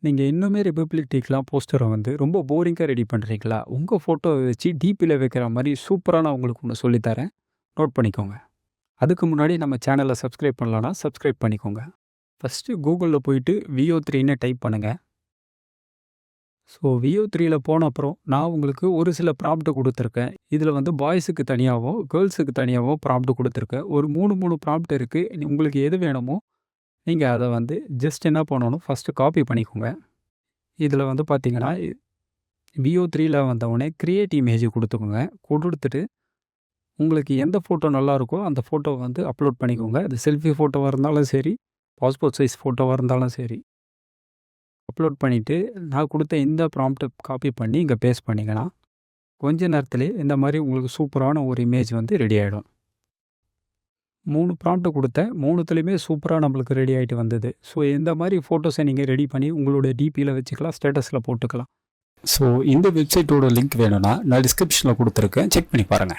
நீங்க இன்னுமே republic poster வந்து ரொம்ப போரிங்கா ரெடி பண்றீங்களா? உங்க ஃபோட்டோவ வச்சு டிபில வைக்கிற மாரி சூப்பரா நான் உங்களுக்கு ஒண்ணு சொல்லி தரேன். நோட் பண்ணிக்கோங்க. அதுக்கு முன்னாடி நம்ம சேனல சப்ஸ்கிரைப் பண்ணலனா சப்ஸ்கிரைப் பண்ணிக்கோங்க. ஃபர்ஸ்ட்டு Googleல போயிட்டு VO3ன்னு டைப் பண்ணுங்க. ஸோ VO3ல போன அப்புறம் நான் உங்களுக்கு ஒரு சில ப்ராம்ப்ட் குடுத்துருக்கேன். இதில வந்து பாய்ஸுக்கு தனியாவும், கேர்ல்ஸுக்கு தனியாவும் ப்ராம்ப்ட் குடுத்துருக்கேன். ஒரு 3 ப்ராம்ப்ட் இருக்கு. உங்களுக்கு எது வேணுமோ, நீங்க அத வந்து ஜஸ்ட் என்ன பண்ணணும், ஃபர்ஸ்ட்டு காப்பி பண்ணிக்கோங்க. இதில வந்து பார்த்தீங்கன்னா VO3ல வந்தவுடனே கிரியேட் இமேஜ் குடுத்துக்கோங்க. குடுத்துட்டு உங்களுக்கு எந்த ஃபோட்டோ நல்லாருக்கோ, அந்த ஃபோட்டோவ வந்து அப்லோட் பண்ணிக்கோங்க. அது செல்ஃபி ஃபோட்டோவா இருந்தாலும் சரி, பாஸ்போர்ட் சைஸ் ஃபோட்டோவா இருந்தாலும் சரி. அப்லோட் பண்ணிட்டு, நான் குடுத்த இந்த ப்ராம்ப்ட்ட காப்பி பண்ணி இங்க பேஸ்ட் பண்ணீங்கன்னா, கொஞ்ச நேரத்திலேயே இந்த மாரி உங்களுக்கு சூப்பரான ஒரு இமேஜ் வந்து ரெடி ஆயிடும். 3 ப்ராம்ப்ட் குடுத்தேன். 3த்துலயுமே சூப்பரா நம்மளுக்கு ரெடி ஆயிட்டு வந்தது. ஸோ இந்த மாரி ஃபோட்டோஸ நீங்க ரெடி பண்ணி உங்களோட டிபில வச்சுக்கலாம். ஸ்டேட்டஸ்ல போட்டுக்கலாம். ஸோ இந்த வெப்சைட்டோட லிங்க் வேணும்னா, நான் டிஸ்கிரிப்ஷன்ல குடுத்துருக்கேன். செக் பண்ணி பாருங்க.